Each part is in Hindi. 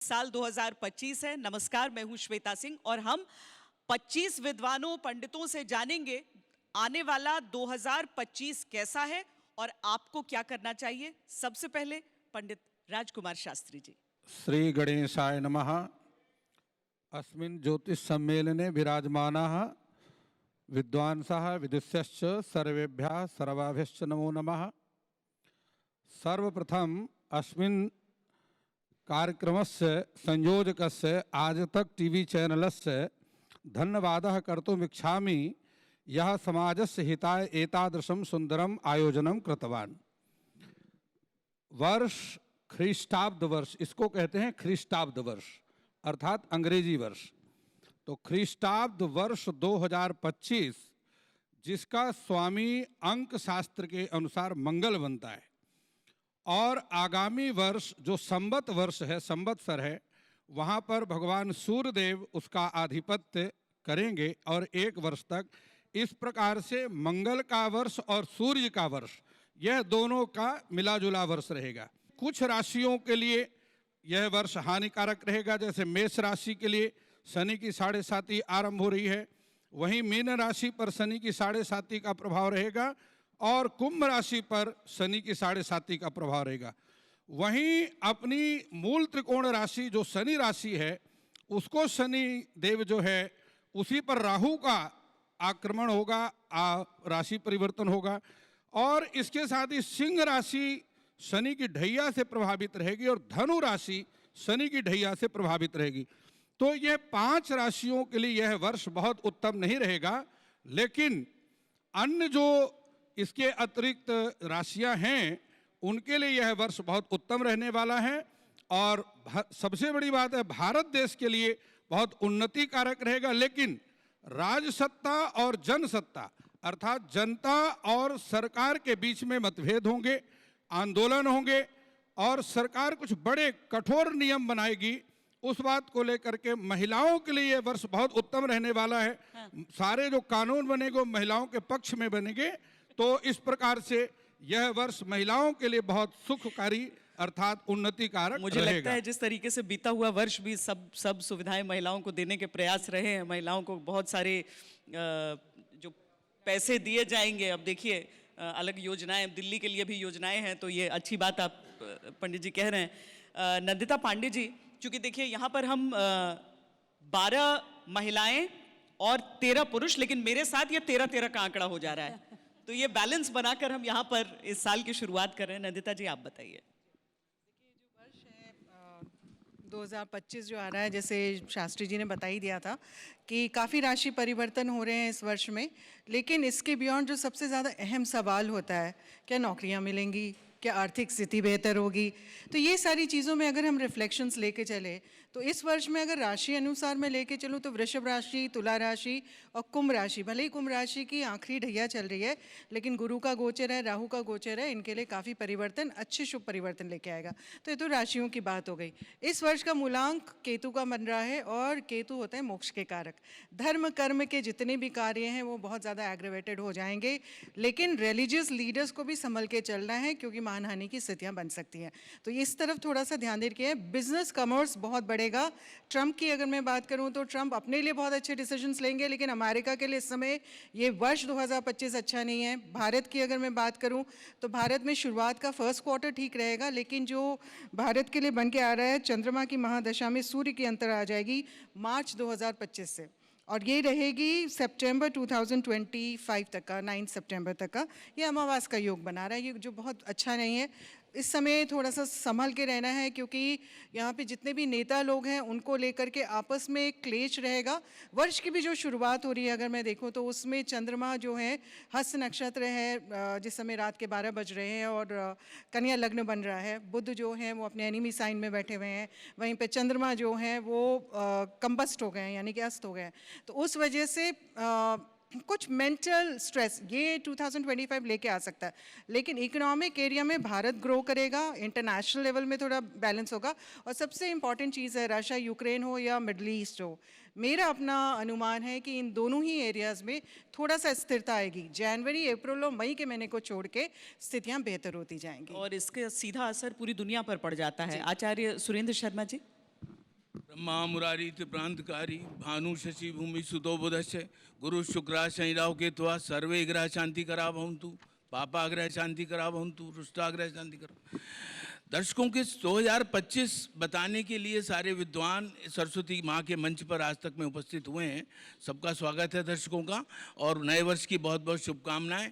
साल 2025 है। नमस्कार, मैं हूं श्वेता सिंह और हम 25 विद्वानों पंडितों से जानेंगे आने वाला 2025 कैसा है और आपको क्या करना चाहिए। सबसे पहले पंडित राजकुमार शास्त्री जी। श्री गणेशाय नमः। अस्मिन् ज्योतिष सम्मेलने विराजमानाः विद्वांसः विदुष्यश्च सर्वेभ्यः सर्वाभ्यश्च नमो नमः। सर्वप्रथम अस्मिन् कार्यक्रमस्य संयोजकस्य आज तक टीवी चैनलस्य धन्यवादः कर्तुमिच्छामि। यः समाजस्य हिताय एतादृशं सुन्दरम् आयोजनं कृतवान्। वर्ष ख्रीष्टाब्द वर्ष, इसको कहते हैं ख्रीष्टाब्द वर्ष अर्थात अंग्रेजी वर्ष। तो ख्रीष्टाब्द वर्ष 2025 जिसका स्वामी अंक शास्त्र के अनुसार मंगल बनता है, और आगामी वर्ष जो संवत वर्ष है, संवत्सर है, वहाँ पर भगवान सूर्य देव उसका आधिपत्य करेंगे और एक वर्ष तक इस प्रकार से मंगल का वर्ष और सूर्य का वर्ष, यह दोनों का मिला जुला वर्ष रहेगा। कुछ राशियों के लिए यह वर्ष हानिकारक रहेगा, जैसे मेष राशि के लिए शनि की 7.5 आरंभ हो रही है, वहीं मीन राशि पर शनि की 7.5 का प्रभाव रहेगा और कुंभ राशि पर शनि की 7.5 का प्रभाव रहेगा। वहीं अपनी मूल त्रिकोण राशि जो शनि राशि है, उसको शनि देव जो है उसी पर राहु का आक्रमण होगा, राशि परिवर्तन होगा, और इसके साथ ही सिंह राशि शनि की ढैया से प्रभावित रहेगी और धनु राशि शनि की ढैया से प्रभावित रहेगी। तो यह 5 राशियों के लिए यह वर्ष बहुत उत्तम नहीं रहेगा, लेकिन अन्य जो इसके अतिरिक्त राशियां हैं उनके लिए यह वर्ष बहुत उत्तम रहने वाला है। और सबसे बड़ी बात है, भारत देश के लिए बहुत उन्नति कारक रहेगा, लेकिन राजसत्ता और जनसत्ता अर्थात जनता और सरकार के बीच में मतभेद होंगे, आंदोलन होंगे और सरकार कुछ बड़े कठोर नियम बनाएगी। उस बात को लेकर के महिलाओं के लिए यह वर्ष बहुत उत्तम रहने वाला है। सारे जो कानून बनेंगे महिलाओं के पक्ष में बनेंगे, तो इस प्रकार से यह वर्ष महिलाओं के लिए बहुत सुखकारी अर्थात उन्नति कारक मुझे लगता है जिस तरीके से बीता हुआ वर्ष भी सब सुविधाएं महिलाओं को देने के प्रयास रहे हैं। महिलाओं को बहुत सारे जो पैसे दिए जाएंगे, अब देखिए अलग योजनाएं, दिल्ली के लिए भी योजनाएं हैं, तो ये अच्छी बात आप पंडित जी कह रहे हैं। नंदिता पांडे जी, चूंकि देखिए यहाँ पर हम 12 महिलाएं और 13 पुरुष, लेकिन मेरे साथ ये 13-13 का आंकड़ा हो जा रहा है, तो ये बैलेंस बनाकर हम यहाँ पर इस साल की शुरुआत कर रहे हैं। नंदिता जी आप बताइए। देखिए जो वर्ष है 2025 जो आ रहा है, जैसे शास्त्री जी ने बता ही दिया था कि काफ़ी राशि परिवर्तन हो रहे हैं इस वर्ष में, लेकिन इसके बियॉन्ड जो सबसे ज़्यादा अहम सवाल होता है, क्या नौकरियां मिलेंगी, क्या आर्थिक स्थिति बेहतर होगी, तो ये सारी चीज़ों में अगर हम रिफ्लेक्शंस लेके चले तो इस वर्ष में अगर राशि अनुसार मैं लेके चलूँ तो वृषभ राशि, तुला राशि और कुंभ राशि, भले ही कुंभ राशि की आखिरी ढैया चल रही है, लेकिन गुरु का गोचर है, राहु का गोचर है, इनके लिए काफ़ी परिवर्तन, अच्छे शुभ परिवर्तन लेके आएगा। तो ये तो राशियों की बात हो गई। इस वर्ष का मूलांक केतु का बन रहा है और केतु होते हैं मोक्ष के कारक। धर्म कर्म के जितने भी कार्य हैं वो बहुत ज़्यादा एग्रेवेटेड हो जाएंगे, लेकिन रिलीजियस लीडर्स को भी संभल के चलना है क्योंकि मानहानि की स्थितियाँ बन सकती हैं, तो इस तरफ थोड़ा सा ध्यान दे के। बिजनेस कॉमर्स बहुत बढ़ेगा। ट्रंप की अगर मैं बात करूं तो ट्रंप अपने लिए बहुत अच्छे डिसीजंस लेंगे, लेकिन अमेरिका के लिए इस समय ये वर्ष 2025 अच्छा नहीं है। भारत की अगर मैं बात करूं तो भारत में शुरुआत का फर्स्ट क्वार्टर ठीक रहेगा, लेकिन जो भारत के लिए बन के आ रहा है, चंद्रमा की महादशा में सूर्य की अंतर आ जाएगी मार्च 2025 से, और ये रहेगी सितंबर 2025 तक का, 9 सितंबर तक का ये अमावास का योग बना रहा है, ये जो बहुत अच्छा नहीं है। इस समय थोड़ा सा संभल के रहना है क्योंकि यहाँ पे जितने भी नेता लोग हैं उनको लेकर के आपस में एक क्लेश रहेगा। वर्ष की भी जो शुरुआत हो रही है अगर मैं देखूँ तो उसमें चंद्रमा जो है हस्त नक्षत्र है जिस समय रात के 12 बज रहे हैं और कन्या लग्न बन रहा है। बुध जो है वो अपने एनिमी साइन में बैठे हुए हैं, वहीं पे चंद्रमा जो है वो कंबस्ट हो गए हैं यानी कि अस्त हो गए हैं, तो उस वजह से कुछ मेंटल स्ट्रेस ये 2025 लेके आ सकता है। लेकिन इकोनॉमिक एरिया में भारत ग्रो करेगा, इंटरनेशनल लेवल में थोड़ा बैलेंस होगा, और सबसे इंपॉर्टेंट चीज़ है रशिया यूक्रेन हो या मिडल ईस्ट हो, मेरा अपना अनुमान है कि इन दोनों ही एरियाज़ में थोड़ा सा स्थिरता आएगी। जनवरी, अप्रैल और मई के महीने को छोड़ के स्थितियाँ बेहतर होती जाएंगी और इसका सीधा असर पूरी दुनिया पर पड़ जाता है। आचार्य सुरेंद्र शर्मा जी। ब्रह्मा मुरारी त्रिप्रांतकारी भानु शशि भूमि सुतो बुधश्च गुरु शुक्रा शनि राहु केतुआ सर्वे ग्रह शांति करा भवन्तु पापाग्रह शांति करा भवन्तु रुष्टाग्रह शांति करा। दर्शकों के 2025 बताने के लिए सारे विद्वान सरस्वती माँ के मंच पर आज तक में उपस्थित हुए हैं। सबका स्वागत है दर्शकों का, और नए वर्ष की बहुत बहुत शुभकामनाएं।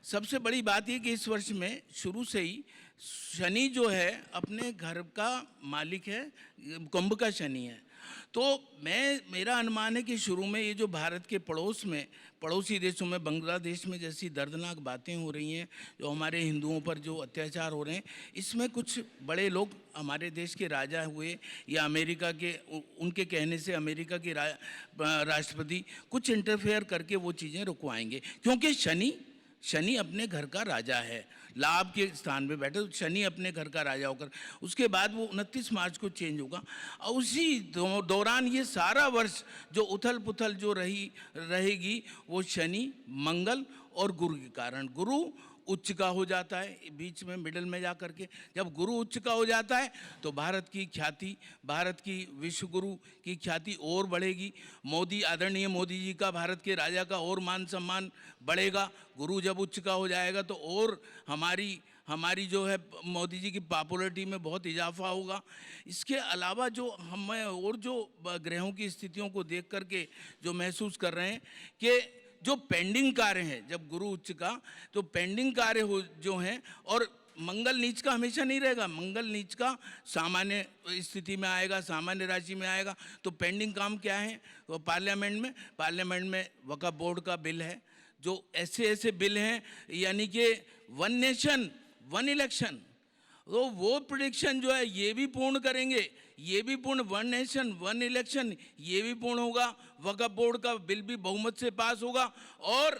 सबसे बड़ी बात ये कि इस वर्ष में शुरू से ही शनि जो है अपने घर का मालिक है, कुंभ का शनि है। तो मेरा अनुमान है कि शुरू में ये जो भारत के पड़ोसी देशों में बांग्लादेश में जैसी दर्दनाक बातें हो रही हैं, जो हमारे हिंदुओं पर जो अत्याचार हो रहे हैं, इसमें कुछ बड़े लोग हमारे देश के राजा हुए या अमेरिका के उनके कहने से अमेरिका के राष्ट्रपति कुछ इंटरफेयर करके वो चीज़ें रुकवाएंगे, क्योंकि शनि अपने घर का राजा है, लाभ के स्थान पे बैठे। शनि अपने घर का राजा होकर उसके बाद वो 29 मार्च को चेंज होगा, और उसी दौरान ये सारा वर्ष जो उथल पुथल जो रहेगी वो शनि, मंगल और गुरु के कारण। गुरु उच्च का हो जाता है बीच में मिडल में जा कर के, जब गुरु उच्च का हो जाता है तो भारत की ख्याति, भारत की विश्व गुरु की ख्याति और बढ़ेगी। आदरणीय मोदी जी का, भारत के राजा का और मान सम्मान बढ़ेगा। गुरु जब उच्च का हो जाएगा तो और हमारी जो है मोदी जी की पॉपुलरिटी में बहुत इजाफा होगा। इसके अलावा जो हमें और जो ग्रहों की स्थितियों को देख करके जो महसूस कर रहे हैं कि जो पेंडिंग कार्य हैं, जब गुरु उच्च का तो पेंडिंग कार्य हो जो हैं, और मंगल नीच का हमेशा नहीं रहेगा, मंगल नीच का सामान्य स्थिति में आएगा, सामान्य राशि में आएगा। तो पेंडिंग काम क्या है, वो पार्लियामेंट में वक्फ बोर्ड का बिल है, जो ऐसे बिल हैं, यानी कि वन नेशन वन इलेक्शन, तो वो प्रेडिक्शन जो है ये भी पूर्ण करेंगे, ये भी पूर्ण, वन नेशन वन इलेक्शन ये भी पूर्ण होगा, वक्फ बोर्ड का बिल भी बहुमत से पास होगा, और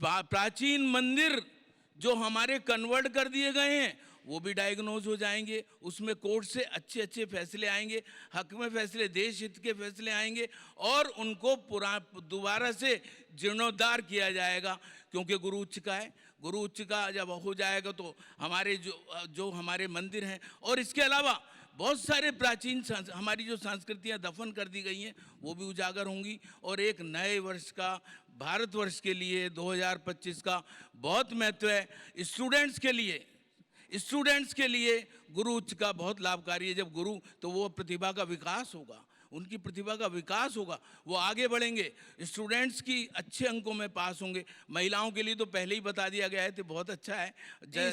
प्राचीन मंदिर जो हमारे कन्वर्ट कर दिए गए हैं वो भी डायग्नोज हो जाएंगे, उसमें कोर्ट से अच्छे फैसले आएंगे, हक में फैसले, देश हित के फैसले आएंगे, और उनको दोबारा से जीर्णोद्धार किया जाएगा, क्योंकि गुरु उच्च का है। गुरु उच्च का जब हो जाएगा तो हमारे जो हमारे मंदिर हैं, और इसके अलावा बहुत सारे प्राचीन हमारी जो संस्कृतियाँ दफन कर दी गई हैं वो भी उजागर होंगी, और एक नए वर्ष का भारतवर्ष के लिए 2025 का बहुत महत्व है। स्टूडेंट्स के लिए गुरु उच्च का बहुत लाभकारी है। जब गुरु, तो वो प्रतिभा का विकास होगा, उनकी प्रतिभा का विकास होगा, वो आगे बढ़ेंगे, स्टूडेंट्स की अच्छे अंकों में पास होंगे। महिलाओं के लिए तो पहले ही बता दिया गया है, तो बहुत अच्छा है।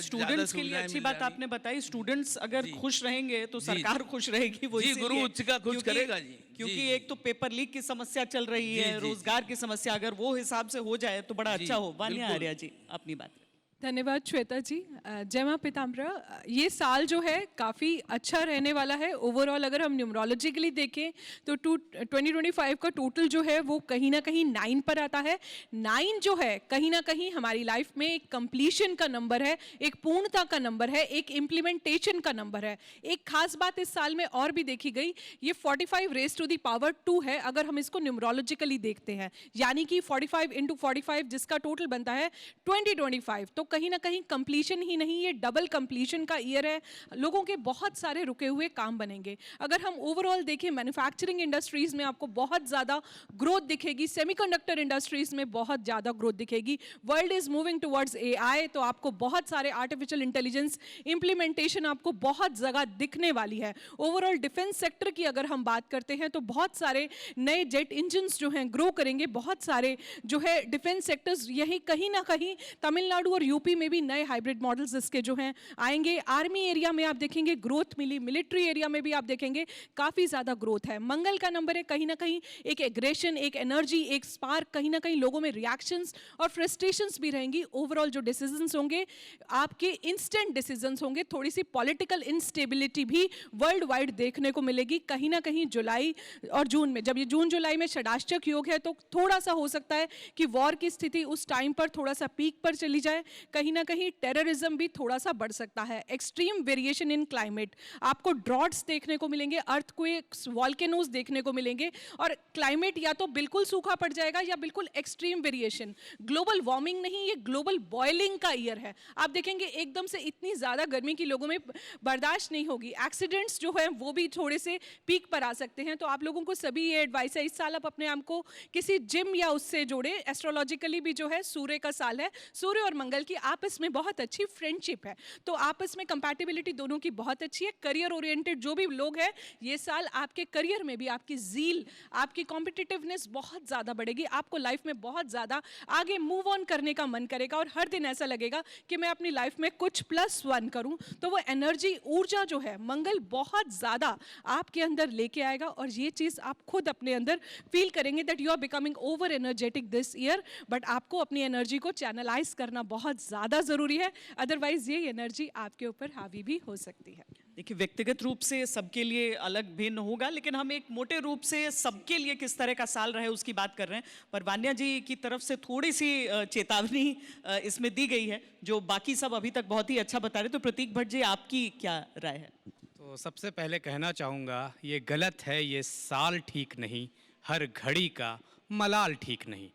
स्टूडेंट्स के लिए अच्छी बात आपने बताई। स्टूडेंट्स अगर खुश रहेंगे तो सरकार खुश रहेगी, वो जी, गुरु उच्च का खुश करेगा जी, क्योंकि एक तो पेपर लीक की समस्या चल रही है, रोजगार की समस्या, अगर वो हिसाब से हो जाए तो बड़ा अच्छा हो। वान्या आर्या जी, अपनी बात। धन्यवाद श्वेता जी। जय मां पीताम्बरा। ये साल जो है काफ़ी अच्छा रहने वाला है ओवरऑल। अगर हम न्यूमरोलॉजिकली देखें तो 2025 का टोटल जो है वो कहीं ना कहीं 9 पर आता है। 9 जो है कहीं ना कहीं हमारी लाइफ में एक कंप्लीशन का नंबर है, एक पूर्णता का नंबर है, एक इम्प्लीमेंटेशन का नंबर है। एक खास बात इस साल में और भी देखी गई, ये 45 रेज टू द पावर 2 है अगर हम इसको न्यूमरोलॉजिकली देखते हैं, यानी कि 45 × 45 जिसका टोटल बनता है 2025। तो कहीं ना कहीं कंप्लीशन ही नहीं, ये डबल कंप्लीशन का ईयर है। लोगों के बहुत सारे रुके हुए काम बनेंगे। अगर हम ओवरऑल देखें, मैन्युफैक्चरिंग इंडस्ट्रीज में आपको बहुत ज़्यादा ग्रोथ दिखेगी, सेमीकंडक्टर इंडस्ट्रीज में बहुत ज़्यादा ग्रोथ दिखेगी। World is moving towards AI, तो आपको बहुत सारे आर्टिफिशियल इंटेलिजेंस इंप्लीमेंटेशन आपको बहुत जगह दिखने वाली है। ओवरऑल डिफेंस सेक्टर की अगर हम बात करते हैं तो बहुत सारे नए जेट इंजन जो हैं ग्रो करेंगे। बहुत सारे जो है डिफेंस सेक्टर्स, यही कहीं ना कहीं तमिलनाडु और यूपी में भी नए हाइब्रिड मॉडल्स इसके जो हैं आएंगे। आर्मी एरिया में आप देखेंगे ग्रोथ मिली, मिलिट्री एरिया में भी आप देखेंगे काफ़ी ज़्यादा ग्रोथ है। मंगल का नंबर है, कहीं ना कहीं एक एग्रेशन, एक एनर्जी, एक स्पार्क, कहीं ना कहीं लोगों में रिएक्शंस और फ्रस्ट्रेशंस भी रहेंगी। ओवरऑल जो डिसीजंस होंगे आपके इंस्टेंट डिसीजंस होंगे। थोड़ी सी पॉलिटिकल इंस्टेबिलिटी भी वर्ल्ड वाइड देखने को मिलेगी कहीं ना कहीं जुलाई और जून में। जब ये जून जुलाई में षडाष्टक योग है तो थोड़ा सा हो सकता है कि वॉर की स्थिति उस टाइम पर थोड़ा सा पीक पर चली जाए। कहीं ना कहीं टेररिज्म भी थोड़ा सा बढ़ सकता है। एक्सट्रीम वेरिएशन इन क्लाइमेट, आपको ड्रॉट्स देखने को मिलेंगे, अर्थक्वेक्स, वॉल्केनोज देखने को मिलेंगे, और क्लाइमेट या तो बिल्कुल सूखा पड़ जाएगा या बिल्कुल एक्सट्रीम वेरिएशन। ग्लोबल वार्मिंग नहीं, ये ग्लोबल बॉइलिंग का ईयर है। आप देखेंगे एकदम से इतनी ज़्यादा गर्मी की लोगों में बर्दाश्त नहीं होगी। एक्सीडेंट्स जो है वो भी थोड़े से पीक पर आ सकते हैं। तो आप लोगों को सभी ये एडवाइस है, इस साल आप अपने आप को किसी जिम या उससे जोड़े। एस्ट्रोलॉजिकली भी जो है सूर्य का साल है, सूर्य और मंगल की आपस में बहुत अच्छी फ्रेंडशिप है, तो आपस में कंपैटिबिलिटी दोनों की बहुत अच्छी है। करियर ओरिएंटेड जो भी लोग हैं, ये साल आपके करियर में भी आपकी ज़ील, आपकी कॉम्पिटिटिवनेस बहुत ज़्यादा बढ़ेगी। आपको लाइफ में बहुत ज़्यादा आगे मूव ऑन करने का मन करेगा और हर दिन ऐसा लगेगा कि मैं अपनी लाइफ में कुछ +1 करूं। तो वो एनर्जी, ऊर्जा जो है मंगल बहुत ज़्यादा आपके अंदर लेके आएगा, और ये चीज़ आप खुद अपने अंदर फील करेंगे that you are becoming over energetic this year. But आपको अपनी एनर्जी को चैनलाइज करना बहुत ज़्यादा ज़रूरी है, अदरवाइज ये एनर्जी आपके ऊपर हावी भी हो सकती है। देखिए, व्यक्तिगत रूप से सबके लिए अलग भिन्न होगा, लेकिन हम एक मोटे रूप से सबके लिए किस तरह का साल रहे उसकी बात कर रहे हैं। पर वान्या जी की तरफ से थोड़ी सी चेतावनी इसमें दी गई है, जो बाकी सब अभी तक बहुत ही अच्छा बता रहे। तो प्रतीक भट्ट जी, आपकी क्या राय है? तो सबसे पहले कहना चाहूँगा, ये गलत है, ये साल ठीक नहीं, हर घड़ी का मलाल ठीक नहीं।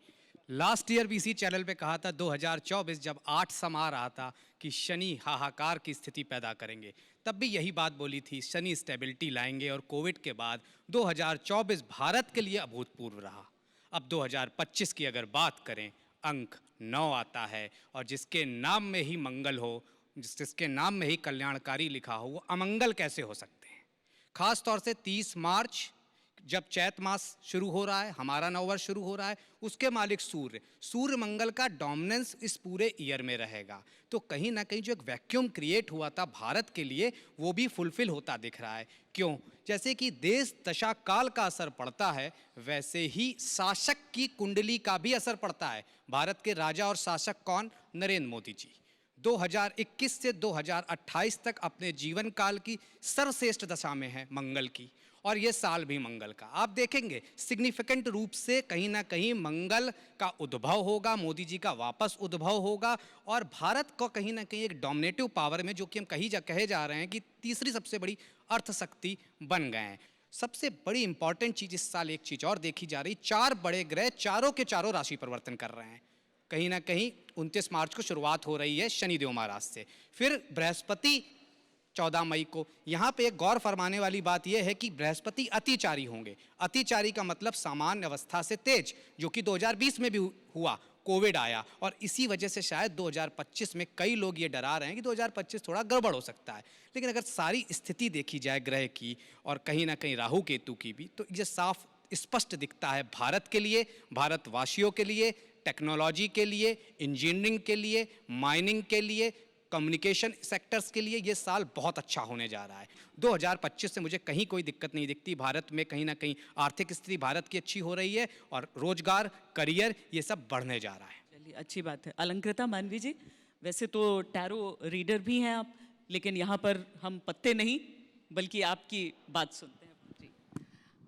लास्ट ईयर भी इसी चैनल पे कहा था 2024 जब 8 समा रहा था कि शनि हाहाकार की स्थिति पैदा करेंगे, तब भी यही बात बोली थी, शनि स्टेबिलिटी लाएंगे। और कोविड के बाद 2024 भारत के लिए अभूतपूर्व रहा। अब 2025 की अगर बात करें, अंक 9 आता है, और जिसके नाम में ही मंगल हो, जिसके नाम में ही कल्याणकारी लिखा हो, वो अमंगल कैसे हो सकते हैं? खास तौर से 30 मार्च जब चैत मास शुरू हो रहा है, हमारा नववर्ष शुरू हो रहा है, उसके मालिक सूर्य मंगल का डोमिनेंस इस पूरे ईयर में रहेगा। तो कहीं ना कहीं जो एक वैक्यूम क्रिएट हुआ था भारत के लिए, वो भी फुलफिल होता दिख रहा है। क्यों? जैसे कि देश दशा काल का असर पड़ता है, वैसे ही शासक की कुंडली का भी असर पड़ता है। भारत के राजा और शासक कौन? नरेंद्र मोदी जी 2021 से 2028 तक अपने जीवन काल की सर्वश्रेष्ठ दशा में है मंगल की, और ये साल भी मंगल का। आप देखेंगे सिग्निफिकेंट रूप से कहीं ना कहीं मंगल का उद्भव होगा, मोदी जी का वापस उद्भव होगा, और भारत को कहीं ना कहीं एक डोमिनेटिव पावर में, जो कि हम कहे जा रहे हैं कि तीसरी सबसे बड़ी अर्थशक्ति बन गए हैं। सबसे बड़ी इंपॉर्टेंट चीज़ इस साल एक चीज़ और देखी जा रही, 4 बड़े ग्रह चारों के चारों राशि परिवर्तन कर रहे हैं। कहीं ना कहीं 29 मार्च को शुरुआत हो रही है शनिदेव महाराज से, फिर बृहस्पति 14 मई को। यहाँ पे एक गौर फरमाने वाली बात यह है कि बृहस्पति अतिचारी होंगे। अतिचारी का मतलब सामान्य अवस्था से तेज, जो कि 2020 में भी हुआ, कोविड आया, और इसी वजह से शायद 2025 में कई लोग ये डरा रहे हैं कि 2025 थोड़ा गड़बड़ हो सकता है। लेकिन अगर सारी स्थिति देखी जाए ग्रह की और कहीं ना कहीं राहु केतु की भी, तो ये साफ स्पष्ट दिखता है भारत के लिए, भारतवासियों के लिए, टेक्नोलॉजी के लिए, इंजीनियरिंग के लिए, माइनिंग के लिए, कम्युनिकेशन सेक्टर्स के लिए ये साल बहुत अच्छा होने जा रहा है। 2025 से मुझे कहीं कोई दिक्कत नहीं दिखती। भारत में कहीं ना कहीं आर्थिक स्थिति भारत की अच्छी हो रही है, और रोजगार, करियर, ये सब बढ़ने जा रहा है। चलिए, अच्छी बात है। अलंकृता मानवी जी, वैसे तो टैरो रीडर भी हैं आप, लेकिन यहाँ पर हम पत्ते नहीं बल्कि आपकी बात सुनते हैं जी।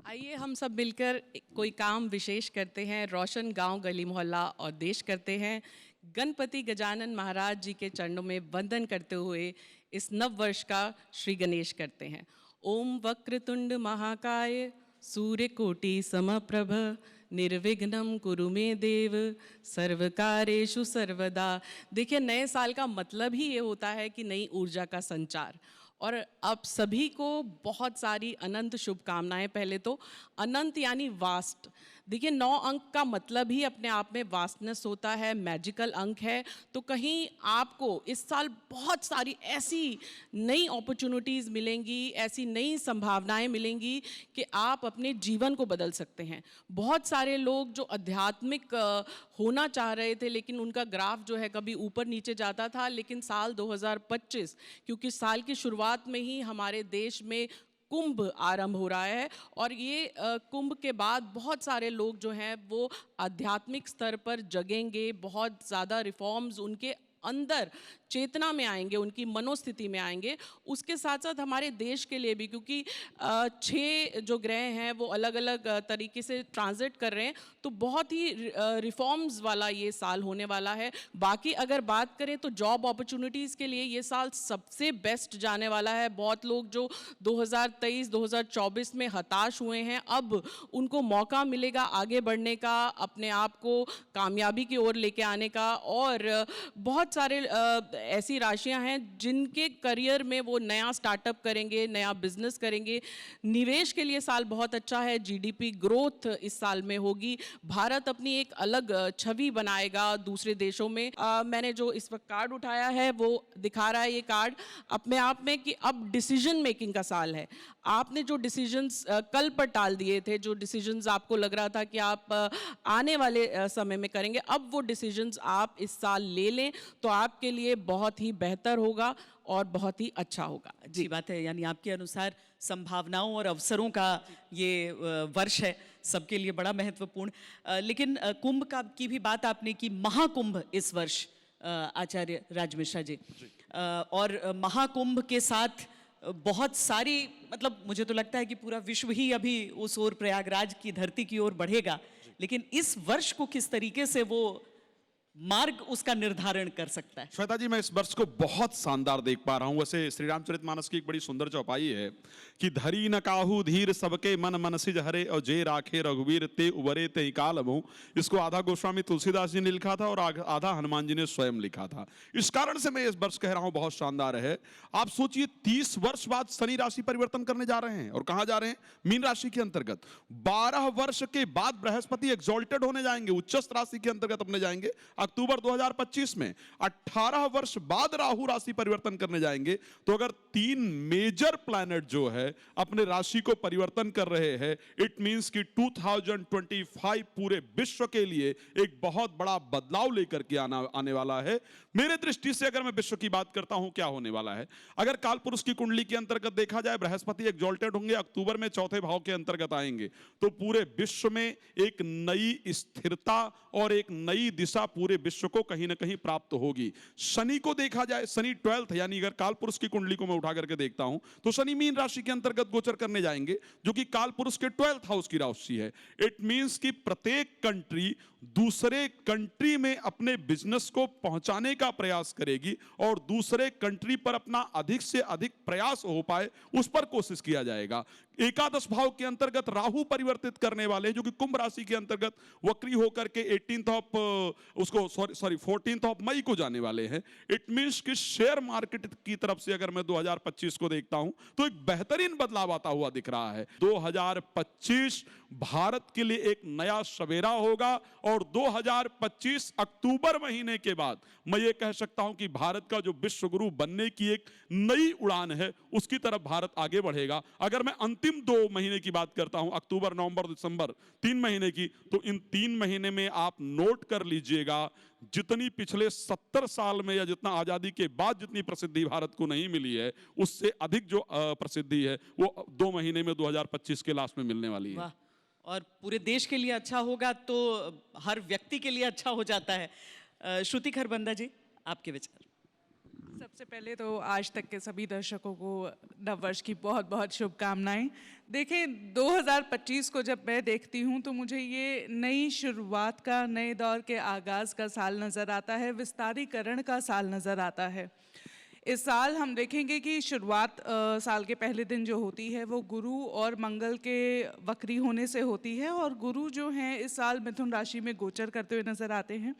आइए हम सब मिलकर कोई काम विशेष करते हैं, रोशन गांव, गली मोहल्ला और देश करते हैं। गणपति गजानन महाराज जी के चरणों में वंदन करते हुए इस नव वर्ष का श्री गणेश करते हैं। ओम वक्रतुंड महाकाय सूर्यकोटि समप्रभ निर्विघ्नं कुरु मे देव सर्वकारेषु सर्वदा। देखिए, नए साल का मतलब ही ये होता है कि नई ऊर्जा का संचार, और आप सभी को बहुत सारी अनंत शुभकामनाएं। पहले तो अनंत यानी वास्ट। देखिए, 9 अंक का मतलब ही अपने आप में वास्टनेस होता है, मैजिकल अंक है। तो कहीं आपको इस साल बहुत सारी ऐसी नई अपॉर्चुनिटीज़ मिलेंगी, ऐसी नई संभावनाएं मिलेंगी कि आप अपने जीवन को बदल सकते हैं। बहुत सारे लोग जो आध्यात्मिक होना चाह रहे थे, लेकिन उनका ग्राफ जो है कभी ऊपर नीचे जाता था, लेकिन साल 2025, क्योंकि साल की शुरुआत में ही हमारे देश में कुंभ आरंभ हो रहा है, और ये कुंभ के बाद बहुत सारे लोग जो हैं वो आध्यात्मिक स्तर पर जगेंगे, बहुत ज़्यादा रिफॉर्म्स उनके अंदर चेतना में आएंगे, उनकी मनोस्थिति में आएंगे। उसके साथ साथ हमारे देश के लिए भी, क्योंकि 6 जो ग्रह हैं वो अलग अलग तरीके से ट्रांजिट कर रहे हैं, तो बहुत ही रिफॉर्म्स वाला ये साल होने वाला है। बाकी अगर बात करें तो जॉब अपॉर्चुनिटीज़ के लिए ये साल सबसे बेस्ट जाने वाला है। बहुत लोग जो 2023-2024 में हताश हुए हैं, अब उनको मौका मिलेगा आगे बढ़ने का, अपने आप को कामयाबी की ओर लेके आने का। और बहुत सारे ऐसी राशियां हैं जिनके करियर में वो नया स्टार्टअप करेंगे, नया बिजनेस करेंगे। निवेश के लिए साल बहुत अच्छा है। जीडीपी ग्रोथ इस साल में होगी। भारत अपनी एक अलग छवि बनाएगा दूसरे देशों में। मैंने जो इस वक्त कार्ड उठाया है वो दिखा रहा है ये कार्ड अपने आप में कि अब डिसीजन मेकिंग का साल है। आपने जो डिसीजंस कल पर टाल दिए थे, जो डिसीजंस आपको लग रहा था कि आप आने वाले समय में करेंगे, अब वो डिसीजंस आप इस साल ले लें तो आपके लिए बहुत ही बेहतर होगा और बहुत ही अच्छा होगा। जी बात है, यानी आपके अनुसार संभावनाओं और अवसरों का ये वर्ष है, सबके लिए बड़ा महत्वपूर्ण। लेकिन कुंभ का की भी बात आपने की, महाकुंभ इस वर्ष आचार्य राज मिश्रा जी, और महाकुंभ के साथ बहुत सारी, मतलब मुझे तो लगता है कि पूरा विश्व ही अभी उस ओर, प्रयागराज की धरती की ओर बढ़ेगा। लेकिन इस वर्ष को किस तरीके से वो मार्ग उसका निर्धारण कर सकता है? श्वेता जी, मैं इस वर्ष को बहुत शानदार देख पा रहा हूं। वैसे श्री रामचरितमानस की एक बड़ी सुंदर चौपाई है कि धरी न काहू धीर सबके मन मनसिज हरे और जे राखे रघुवीर ते उबरे ते काल बहु। इसको आधा गोस्वामी तुलसीदास जी ने लिखा था और आधा हनुमान जी ने स्वयं लिखा था। इस कारण से मैं इस वर्ष कह रहा हूं बहुत शानदार है। आप सोचिए 30 वर्ष बाद शनि राशि परिवर्तन करने जा रहे हैं, और कहां जा रहे हैं? मीन राशि के अंतर्गत। 12 वर्ष के बाद बृहस्पति एक्सॉल्टेड होने जाएंगे, उच्चस्थ राशि के अंतर्गत अपने जाएंगे अक्टूबर 2025 में। 18 वर्ष बाद राहु राशि परिवर्तन करने जाएंगे। तो अगर 3 मेजर प्लैनेट जो है अपने राशि को परिवर्तन कर रहे हैं, इट मींस कि 2025 पूरे विश्व के लिए एक बहुत बड़ा बदलाव लेकर के आने वाला है। मेरे दृष्टि से अगर मैं विश्व की बात करता हूं, क्या होने वाला है? अगर कालपुरुष की कुंडली के अंतर्गत देखा जाए, बृहस्पति एक्सॉल्टेड होंगे, अक्टूबर में चौथे भाव के अंतर्गत आएंगे, तो पूरे विश्व में एक नई स्थिरता और एक नई दिशा पूरे विश्व को कहीं ना कहीं प्राप्त होगी। शनि को देखा जाए, शनि 12th, यानी अगर कालपुरुष की कुंडली को मैं उठा करके देखता हूं तो शनि मीन राशि के अंतर्गत गोचर करने जाएंगे, जो कि कालपुरुष के 12th हाउस की राशि है। इट मींस कि प्रत्येक कंट्री दूसरे कंट्री में अपने बिजनेस को पहुंचाने का प्रयास करेगी और दूसरे कंट्री पर अपना अधिक से अधिक प्रयास हो पाए उस पर कोशिश किया जाएगा। एकादश भाव के अंतर्गत राहु परिवर्तित करने वाले, जो कि कुंभ राशि के अंतर्गत वक्री होकर के 14th ऑफ मई को जाने वाले हैं। इट मींस कि शेयर मार्केट की तरफ से अगर मैं 2025 को देखता हूं तो एक बेहतरीन बदलाव आता हुआ दिख रहा है। 2025 भारत के लिए एक नया सवेरा होगा और 2025 अक्टूबर महीने के बाद मैं ये कह सकता हूं कि भारत का जो विश्व गुरु बनने की एक नई उड़ान है, उसकी तरफ भारत आगे बढ़ेगा। अगर मैं अंतिम 2 महीने की बात करता हूं, अक्टूबर, नवंबर, दिसंबर, 3 महीने की, तो इन 3 महीने में आप नोट कर लीजिएगा, जितनी पिछले 70 साल में या जितना आजादी के बाद जितनी प्रसिद्धि भारत को नहीं मिली है, उससे अधिक जो प्रसिद्धि है वो 2 महीने में 2025 के लास्ट में मिलने वाली है। और पूरे देश के लिए अच्छा होगा तो हर व्यक्ति के लिए अच्छा हो जाता है। श्रुति खरबंदा जी, आपके विचार? सबसे पहले तो आज तक के सभी दर्शकों को नववर्ष की बहुत बहुत शुभकामनाएं। देखें, 2025 को जब मैं देखती हूं तो मुझे ये नई शुरुआत का, नए दौर के आगाज़ का साल नज़र आता है, विस्तारीकरण का साल नज़र आता है। इस साल हम देखेंगे कि शुरुआत साल के पहले दिन जो होती है वो गुरु और मंगल के वक्री होने से होती है, और गुरु जो हैं इस साल मिथुन राशि में गोचर करते हुए नज़र आते हैं।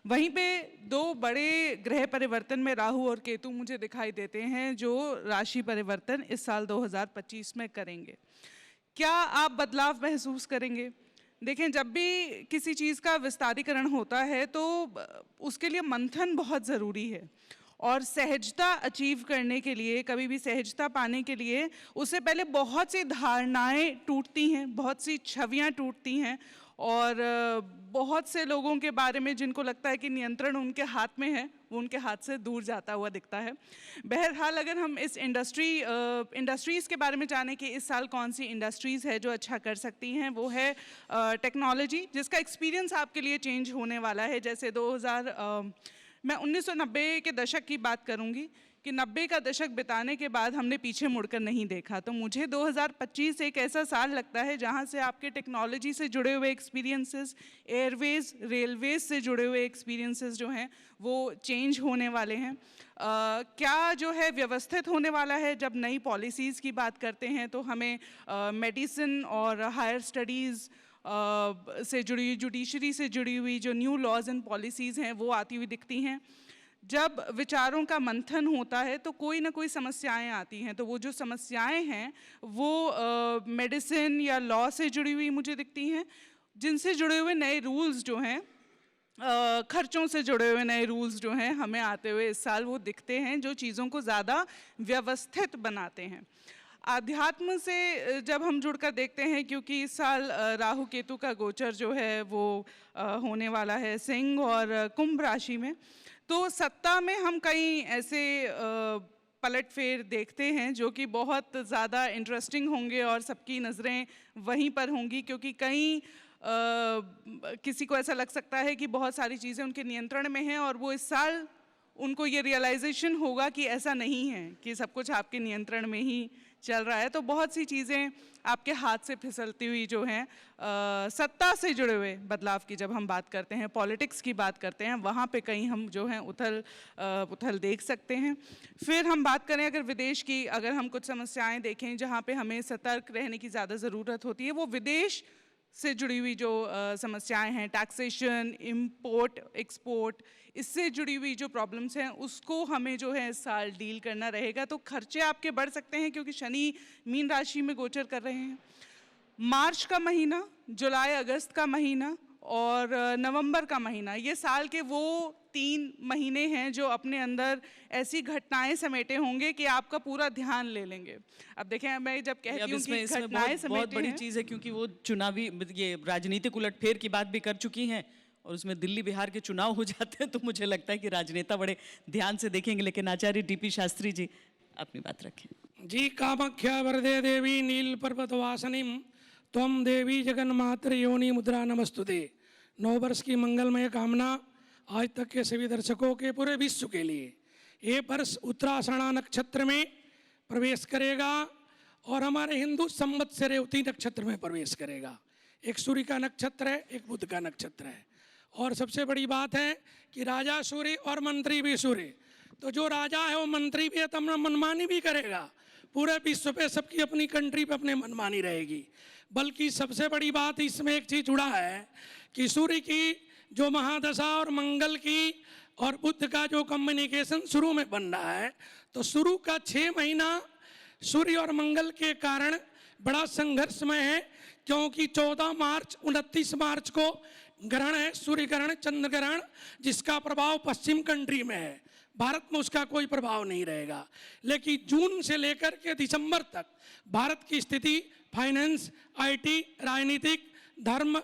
वहीं पे 2 बड़े ग्रह परिवर्तन में राहु और केतु मुझे दिखाई देते हैं, जो राशि परिवर्तन इस साल 2025 में करेंगे। क्या आप बदलाव महसूस करेंगे? देखें, जब भी किसी चीज़ का विस्तारीकरण होता है तो उसके लिए मंथन बहुत ज़रूरी है, और सहजता अचीव करने के लिए, कभी भी सहजता पाने के लिए, उससे पहले बहुत सी धारणाएं टूटती हैं, बहुत सी छवियां टूटती हैं, और बहुत से लोगों के बारे में जिनको लगता है कि नियंत्रण उनके हाथ में है, वो उनके हाथ से दूर जाता हुआ दिखता है। बहरहाल, अगर हम इस इंडस्ट्रीज़ के बारे में जानें कि इस साल कौन सी इंडस्ट्रीज़ है जो अच्छा कर सकती हैं, वो है टेक्नोलॉजी, जिसका एक्सपीरियंस आपके लिए चेंज होने वाला है। जैसे मैं 1990 के दशक की बात करूंगी कि 90 का दशक बिताने के बाद हमने पीछे मुड़कर नहीं देखा। तो मुझे 2025 एक ऐसा साल लगता है जहां से आपके टेक्नोलॉजी से जुड़े हुए एक्सपीरियंसेस, एयरवेज, रेलवेज से जुड़े हुए एक्सपीरियंसेस जो हैं वो चेंज होने वाले हैं। क्या जो है व्यवस्थित होने वाला है। जब नई पॉलिसीज़ की बात करते हैं तो हमें मेडिसिन और हायर स्टडीज़ से जुड़ी हुई, जुडिशरी से जुड़ी हुई जो न्यू लॉज एंड पॉलिसीज़ हैं वो आती हुई दिखती हैं। जब विचारों का मंथन होता है तो कोई ना कोई समस्याएं आती हैं, तो वो जो समस्याएं हैं वो मेडिसिन या लॉ से जुड़ी हुई मुझे दिखती हैं, जिनसे जुड़े हुए नए रूल्स जो हैं, खर्चों से जुड़े हुए नए रूल्स जो हैं हमें आते हुए इस साल वो दिखते हैं, जो चीज़ों को ज़्यादा व्यवस्थित बनाते हैं। आध्यात्म से जब हम जुड़कर देखते हैं, क्योंकि इस साल राहु केतु का गोचर जो है वो होने वाला है सिंह और कुंभ राशि में, तो सत्ता में हम कई ऐसे पलटफेर देखते हैं जो कि बहुत ज़्यादा इंटरेस्टिंग होंगे और सबकी नज़रें वहीं पर होंगी, क्योंकि कई किसी को ऐसा लग सकता है कि बहुत सारी चीज़ें उनके नियंत्रण में हैं और वो इस साल उनको ये रियलाइजेशन होगा कि ऐसा नहीं है, कि सब कुछ आपके नियंत्रण में ही चल रहा है। तो बहुत सी चीज़ें आपके हाथ से फिसलती हुई जो हैं, सत्ता से जुड़े हुए बदलाव की जब हम बात करते हैं, पॉलिटिक्स की बात करते हैं, वहाँ पे कहीं हम जो हैं उथल देख सकते हैं। फिर हम बात करें अगर विदेश की, अगर हम कुछ समस्याएं देखें जहाँ पे हमें सतर्क रहने की ज़्यादा ज़रूरत होती है, वो विदेश से जुड़ी हुई जो समस्याएं हैं, टैक्सेशन, इंपोर्ट एक्सपोर्ट, इससे जुड़ी हुई जो प्रॉब्लम्स हैं उसको हमें जो है इस साल डील करना रहेगा। तो खर्चे आपके बढ़ सकते हैं क्योंकि शनि मीन राशि में गोचर कर रहे हैं। मार्च का महीना, जुलाई अगस्त का महीना और नवंबर का महीना, ये साल के वो 3 महीने हैं जो अपने अंदर ऐसी घटनाएं समेटे होंगे कि आपका पूरा ध्यान ले लेंगे। अब देखें, मैं जब कहती हूँ कि घटनाएं समेटे बहुत बड़ी चीज़ है, क्योंकि वो चुनावी ये राजनीतिक उलटफेर की बात भी कर चुकी हैं और उसमें दिल्ली बिहार के चुनाव हो जाते हैं, तो मुझे लगता है कि राजनेता बड़े ध्यान से देखेंगे। लेकिन आचार्य डीपी शास्त्री जी अपनी बात रखें। जी, कामाख्या वरदे देवी नील पर्वत वासनिम त्वम देवी जगन्मात्र योनि मुद्रा नमस्तुते। 9 वर्ष की मंगलमय कामना आज तक के सभी दर्शकों के पूरे विश्व के लिए। ये वर्ष उत्तराषाढ़ा नक्षत्र में प्रवेश करेगा और हमारे हिंदू संवत्सर रेवती नक्षत्र में प्रवेश करेगा। एक सूर्य का नक्षत्र है, एक बुध का नक्षत्र है। और सबसे बड़ी बात है कि राजा सूर्य और मंत्री भी सूर्य, तो जो राजा है वो मंत्री भी है तो अपना मनमानी भी करेगा। पूरे विश्व पे सबकी अपनी कंट्री पे अपने मनमानी रहेगी। बल्कि सबसे बड़ी बात इसमें एक चीज़ जुड़ा है कि सूर्य की जो महादशा और मंगल की और बुध का जो कम्युनिकेशन शुरू में बन रहा है, तो शुरू का 6 महीना सूर्य और मंगल के कारण बड़ा संघर्षमय है, क्योंकि 14 मार्च 29 मार्च को ग्रहण है, सूर्य ग्रहण, चंद्र ग्रहण, जिसका प्रभाव पश्चिम कंट्री में है। भारत में उसका कोई प्रभाव नहीं रहेगा। लेकिन जून से लेकर के दिसंबर तक भारत की स्थिति फाइनेंस, आईटी, राजनीतिक, धर्म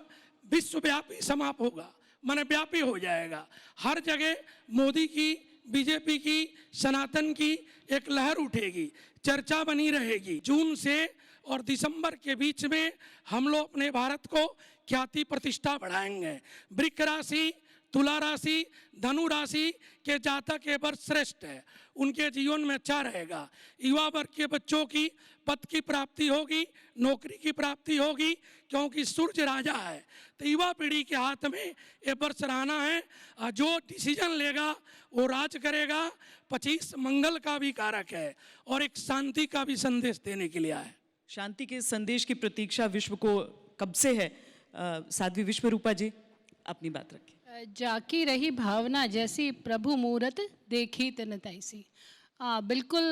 विश्वव्यापी समाप्त होगा, मन व्यापी हो जाएगा। हर जगह मोदी की, बीजेपी की, सनातन की एक लहर उठेगी, चर्चा बनी रहेगी। जून से और दिसंबर के बीच में हम लोग अपने भारत को ख्याति प्रतिष्ठा बढ़ाएंगे। वृक्ष राशि, तुला राशि, धनु राशि के जातक ये वर्ष श्रेष्ठ है, उनके जीवन में अच्छा रहेगा। युवा वर्ग के बच्चों की पद की प्राप्ति होगी, नौकरी की प्राप्ति होगी, क्योंकि सूर्य राजा है। तो युवा पीढ़ी के हाथ में ये वर्ष रहना है। जो डिसीजन लेगा वो राज करेगा। 25 मंगल का भी कारक है और एक शांति का भी संदेश देने के लिए है। शांति के संदेश की प्रतीक्षा विश्व को कब से है? साध्वी विश्वरूपा जी अपनी बात रखें। जाकी रही भावना जैसी, प्रभु मूरत देखी तन तैसी। बिल्कुल,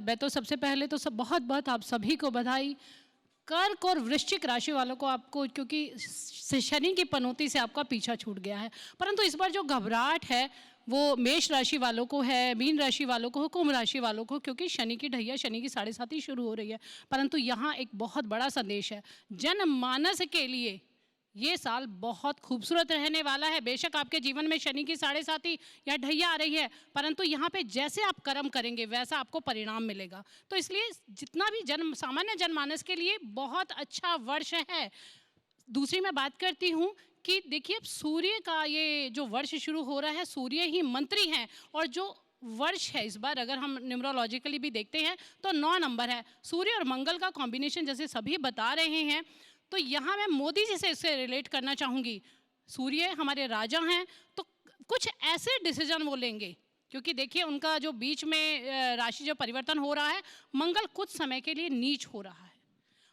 मैं तो सबसे पहले तो बहुत बहुत आप सभी को बधाई। कर्क और वृश्चिक राशि वालों को, आपको क्योंकि शनि की पनौती से आपका पीछा छूट गया है, परंतु इस बार जो घबराहट है वो मेष राशि वालों को है, मीन राशि वालों को, कुंभ राशि वालों को, क्योंकि शनि की ढैया, शनि की 7.5 शुरू हो रही है। परंतु यहाँ एक बहुत बड़ा संदेश है जनमानस के लिए। ये साल बहुत खूबसूरत रहने वाला है। बेशक आपके जीवन में शनि की 7.5 या ढैया आ रही है, परंतु यहाँ पे जैसे आप कर्म करेंगे वैसा आपको परिणाम मिलेगा। तो इसलिए जितना भी सामान्य जनमानस के लिए बहुत अच्छा वर्ष है। दूसरी मैं बात करती हूँ कि देखिए अब सूर्य का ये जो वर्ष शुरू हो रहा है, सूर्य ही मंत्री हैं, और जो वर्ष है इस बार अगर हम न्यूमरोलॉजिकली भी देखते हैं तो 9 नंबर है। सूर्य और मंगल का कॉम्बिनेशन जैसे सभी बता रहे हैं, तो यहाँ मैं मोदी जी से इससे रिलेट करना चाहूँगी। सूर्य हमारे राजा हैं, तो कुछ ऐसे डिसीजन वो लेंगे, क्योंकि देखिए उनका जो बीच में राशि जो परिवर्तन हो रहा है, मंगल कुछ समय के लिए नीच हो रहा है,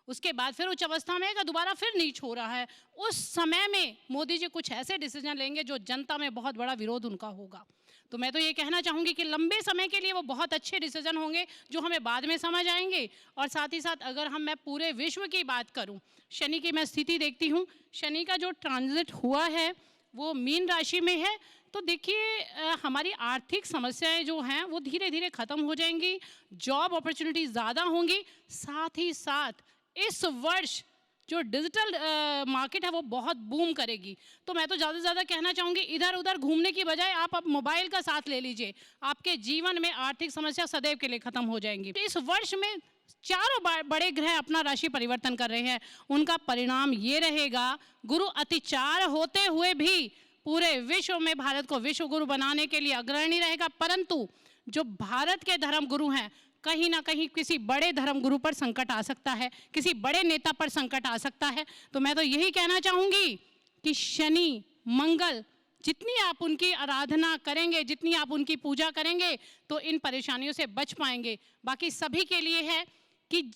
उसके बाद फिर उच्च अवस्था में आएगा, दोबारा फिर नीच हो रहा है। उस समय में मोदी जी कुछ ऐसे डिसीजन लेंगे जो जनता में बहुत बड़ा विरोध उनका होगा। तो मैं तो ये कहना चाहूँगी कि लंबे समय के लिए वो बहुत अच्छे डिसीजन होंगे जो हमें बाद में समझ आएंगे। और साथ ही साथ अगर मैं पूरे विश्व की बात करूँ, शनि की मैं स्थिति देखती हूँ, शनि का जो ट्रांजिट हुआ है वो मीन राशि में है। तो देखिए हमारी आर्थिक समस्याएं जो हैं वो धीरे धीरे ख़त्म हो जाएंगी, जॉब अपॉर्चुनिटी ज़्यादा होंगी। साथ ही साथ इस वर्ष जो डिजिटल मार्केट है वो बहुत बूम करेगी। तो मैं तो ज़्यादा से ज़्यादा कहना चाहूँगी, इधर उधर घूमने की बजाय आप अब मोबाइल का साथ ले लीजिए, आपके जीवन में आर्थिक समस्या सदैव के लिए ख़त्म हो जाएंगी। तो इस वर्ष में चारों बड़े ग्रह अपना राशि परिवर्तन कर रहे हैं, उनका परिणाम ये रहेगा, गुरु अतिचार होते हुए भी पूरे विश्व में भारत को विश्व गुरु बनाने के लिए अग्रणी रहेगा। परंतु जो भारत के धर्म गुरु हैं, कहीं ना कहीं किसी बड़े धर्म गुरु पर संकट आ सकता है, किसी बड़े नेता पर संकट आ सकता है। तो मैं तो यही कहना चाहूँगी कि शनि मंगल जितनी आप उनकी आराधना करेंगे, जितनी आप उनकी पूजा करेंगे, तो इन परेशानियों से बच पाएंगे। बाकी सभी के लिए है कि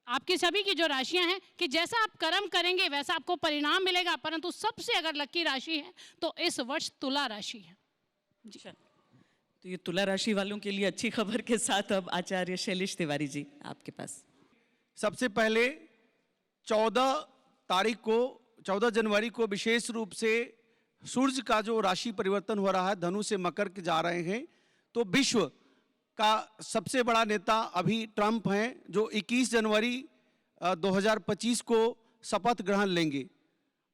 आपकी सभी की जो राशियां हैं कि जैसा आप कर्म करेंगे वैसा आपको परिणाम मिलेगा। परंतु सबसे अगर लकी राशि है तो इस वर्ष तुला राशि है। अच्छा, तो ये तुला राशि वालों के लिए अच्छी खबर के साथ अब आचार्य शैलेश तिवारी जी आपके पास। सबसे पहले 14 जनवरी को विशेष रूप से सूर्य का जो राशि परिवर्तन हो रहा है, धनु से मकर के जा रहे हैं, तो विश्व का सबसे बड़ा नेता अभी ट्रंप हैं, जो 21 जनवरी 2025 को शपथ ग्रहण लेंगे।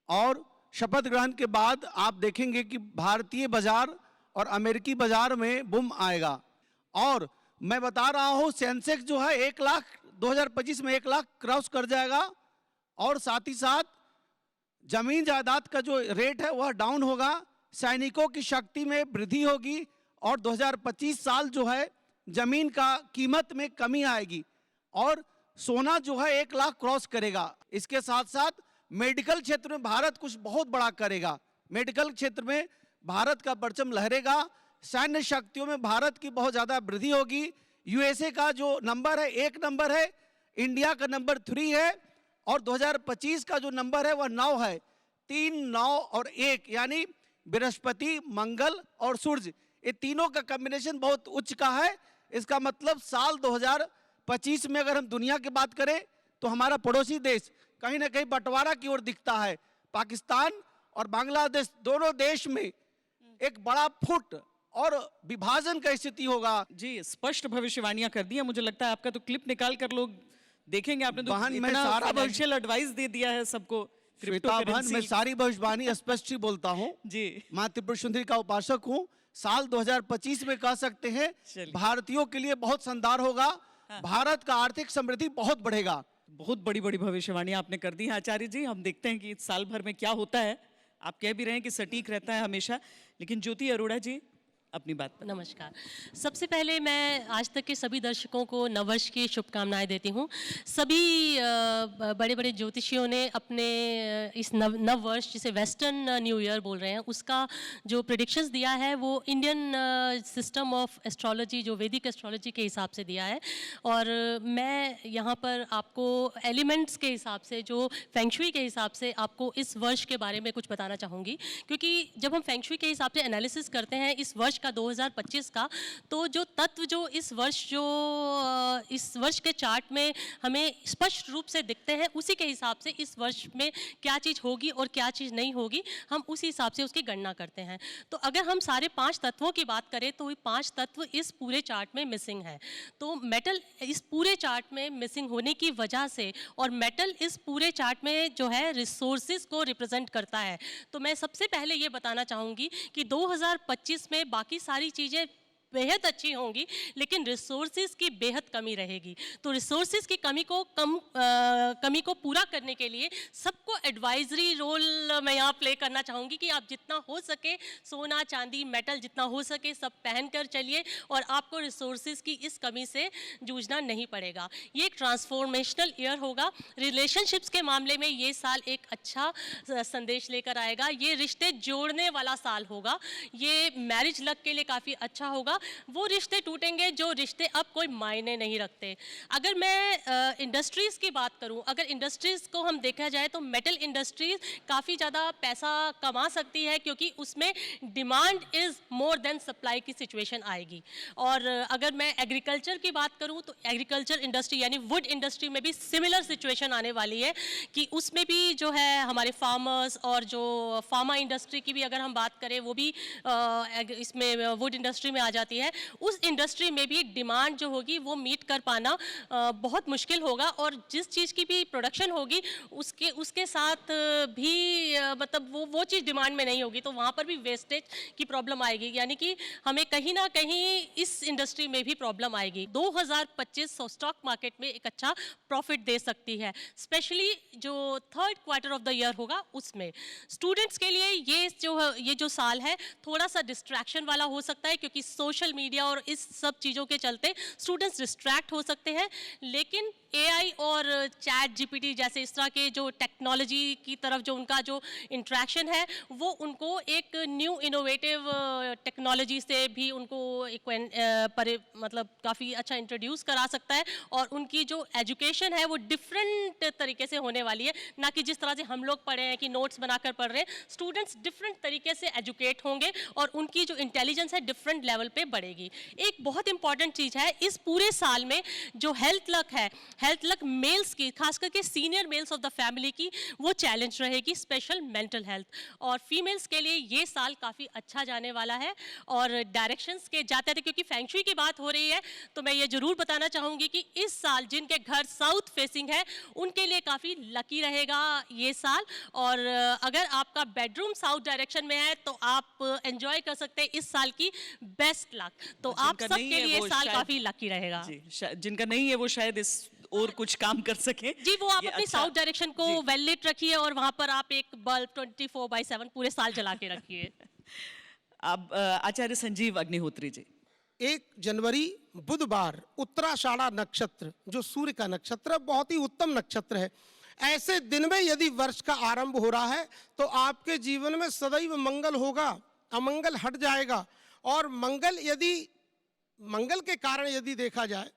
और शपथ ग्रहण के बाद आप देखेंगे कि भारतीय बाजार और अमेरिकी बाजार में बूम आएगा। और मैं बता रहा हूँ, सेंसेक्स जो है 1 लाख 2025 में 1 लाख क्रॉस कर जाएगा। और साथ ही साथ जमीन जायदाद का जो रेट है वह डाउन होगा, सैनिकों की शक्ति में वृद्धि होगी, और 2025 साल जो है जमीन का कीमत में कमी आएगी, और सोना जो है 1 लाख क्रॉस करेगा। इसके साथ साथ मेडिकल क्षेत्र में भारत कुछ बहुत बड़ा करेगा, मेडिकल क्षेत्र में भारत का परचम लहरेगा, सैन्य शक्तियों में भारत की बहुत ज़्यादा वृद्धि होगी। यूएसए का जो नंबर है 1 नंबर है, इंडिया का नंबर 3 है, और 2025 का जो नंबर है वह 9 है। 3, 9 और 1 यानी बृहस्पति, मंगल और सूर्य, ये तीनों का कॉम्बिनेशन बहुत उच्च का है। इसका मतलब साल 2025 में अगर हम दुनिया की बात करें तो हमारा पड़ोसी देश कहीं ना कहीं बंटवारा की ओर दिखता है। पाकिस्तान और बांग्लादेश दोनों देश में एक बड़ा फुट और विभाजन का स्थिति होगा। जी, स्पष्ट भविष्यवाणियां कर दी है। मुझे लगता है आपका तो क्लिप निकाल कर लोग देखेंगे। आपने तो बहन, मैं इतना सारा फाइनेंशियल एडवाइस दे दिया है सबको। श्वेता बहन, मैं सारी भविष्यवाणी स्पष्ट ही बोलता हूँ जी। मां त्रिपुर सुंदरी का उपासक हूँ। साल 2025 में कह सकते हैं भारतीयों के लिए बहुत शानदार होगा। भारत का आर्थिक समृद्धि बहुत बढ़ेगा। बहुत बड़ी बड़ी भविष्यवाणी आपने कर दी है आचार्य जी। हम देखते हैं कि इस साल भर में क्या होता है। आप कह भी रहे हैं कि सटीक रहता है हमेशा, लेकिन ज्योति अरोड़ा जी अपनी बात पर। नमस्कार। सबसे पहले मैं आज तक के सभी दर्शकों को नववर्ष की शुभकामनाएं देती हूँ। सभी बड़े बड़े ज्योतिषियों ने अपने इस नववर्ष जिसे वेस्टर्न न्यू ईयर बोल रहे हैं, उसका जो प्रेडिक्शंस दिया है वो इंडियन सिस्टम ऑफ एस्ट्रोलॉजी, जो वैदिक एस्ट्रोलॉजी के हिसाब से दिया है। और मैं यहाँ पर आपको एलिमेंट्स के हिसाब से, जो फेंगशुई के हिसाब से आपको इस वर्ष के बारे में कुछ बताना चाहूँगी। क्योंकि जब हम फेंगशुई के हिसाब से एनालिसिस करते हैं इस वर्ष का 2025 का, तो जो तत्व जो इस वर्ष के चार्ट में हमें स्पष्ट रूप से दिखते हैं, उसी के हिसाब से इस वर्ष में क्या चीज़ होगी और क्या चीज़ नहीं होगी, हम उसी हिसाब से उसकी गणना करते हैं। तो अगर हम सारे 5 तत्वों की बात करें तो ये 5 तत्व इस पूरे चार्ट में मिसिंग है। तो मेटल इस पूरे चार्ट में मिसिंग होने की वजह से, और मेटल इस पूरे चार्ट में जो है रिसोर्सेज को रिप्रेजेंट करता है। तो मैं सबसे पहले ये बताना चाहूँगी कि 2025 में बाकी सारी चीज़ें बेहद अच्छी होंगी, लेकिन रिसोर्सेज की बेहद कमी रहेगी। तो रिसोर्सेज की कमी को पूरा करने के लिए सबको एडवाइजरी रोल मैं यहाँ प्ले करना चाहूँगी कि आप जितना हो सके सोना चांदी मेटल जितना हो सके सब पहन कर चलिए और आपको रिसोर्सेज की इस कमी से जूझना नहीं पड़ेगा। ये एक ट्रांसफॉर्मेशनल ईयर होगा। रिलेशनशिप्स के मामले में ये साल एक अच्छा संदेश लेकर आएगा। ये रिश्ते जोड़ने वाला साल होगा। ये मैरिज लक के लिए काफ़ी अच्छा होगा। वो रिश्ते टूटेंगे जो रिश्ते अब कोई मायने नहीं रखते। अगर मैं इंडस्ट्रीज़ की बात करूं, अगर इंडस्ट्रीज़ को हम देखा जाए तो मेटल इंडस्ट्रीज़ काफ़ी ज़्यादा पैसा कमा सकती है क्योंकि उसमें demand is more than supply की सिचुएशन आएगी। और अगर मैं एग्रीकल्चर की बात करूं तो एग्रीकल्चर इंडस्ट्री यानी वुड इंडस्ट्री में भी सिमिलर सिचुएशन आने वाली है कि उसमें भी जो है हमारे फार्मर्स और जो फार्मा इंडस्ट्री की भी अगर हम बात करें वो भी इसमें वुड इंडस्ट्री में आ जाती है। उस इंडस्ट्री में भी डिमांड जो होगी वो मीट कर पाना बहुत मुश्किल होगा और जिस चीज़ की भी प्रोडक्शन होगी उसके साथ भी मतलब वो चीज़ डिमांड में नहीं होगी तो वहाँ पर भी वेस्टेज की प्रॉब्लम आएगी। यानी कि हमें कहीं ना कहीं इस इंडस्ट्री में भी प्रॉब्लम आएगी। 2025 स्टॉक मार्केट में एक अच्छा प्रॉफिट दे सकती है, स्पेशली जो third quarter of the year होगा उसमें। स्टूडेंट्स के लिए ये जो साल है थोड़ा सा डिस्ट्रैक्शन वाला हो सकता है क्योंकि सोशल मीडिया और इस सब चीज़ों के चलते स्टूडेंट्स डिस्ट्रैक्ट हो सकते हैं, लेकिन AI और चैट GPT जैसे इस तरह के जो टेक्नोलॉजी की तरफ जो उनका जो इंट्रैक्शन है वो उनको एक न्यू इनोवेटिव टेक्नोलॉजी से भी उनको एक मतलब काफ़ी अच्छा इंट्रोड्यूस करा सकता है और उनकी जो एजुकेशन है वो डिफरेंट तरीके से होने वाली है। ना कि जिस तरह से हम लोग पढ़े हैं कि नोट्स बनाकर पढ़ रहे हैं, स्टूडेंट्स डिफरेंट तरीके से एजुकेट होंगे और उनकी जो इंटेलिजेंस है डिफरेंट लेवल पे बढ़ेगी। एक बहुत इंपॉर्टेंट चीज़ है इस पूरे साल में जो हेल्थ लक है, हेल्थ लक मेल्स की खास करके senior males of the family की वो चैलेंज रहेगी, स्पेशल मेंटल हेल्थ। और फीमेल्स के लिए ये साल काफ़ी अच्छा जाने वाला है और डायरेक्शंस के जाते थे क्योंकि फेंगशुई की बात हो रही है तो मैं ये जरूर बताना चाहूँगी कि इस साल जिनके घर साउथ फेसिंग है उनके लिए काफ़ी लकी रहेगा ये साल। और अगर आपका बेडरूम साउथ डायरेक्शन में है तो आप एंजॉय कर सकते हैं इस साल की बेस्ट लक। तो आप सबके लिए साल काफ़ी लकी रहेगा। जिनका नहीं है वो शायद इस और कुछ काम कर सके जी, वो आप अपनी साउथ डायरेक्शन को वेल लिट रखिए और वहां पर आप एक बल्ब 24/7 पूरे साल जला के रखिए। अब आचार्य संजीव अग्निहोत्री जी। 1 जनवरी बुधवार उत्तराषाढ़ा नक्षत्र जो सूर्य का नक्षत्र है, बहुत ही उत्तम नक्षत्र है। ऐसे दिन में यदि वर्ष का आरंभ हो रहा है तो आपके जीवन में सदैव मंगल होगा, अमंगल हट जाएगा। और मंगल के कारण यदि देखा जाए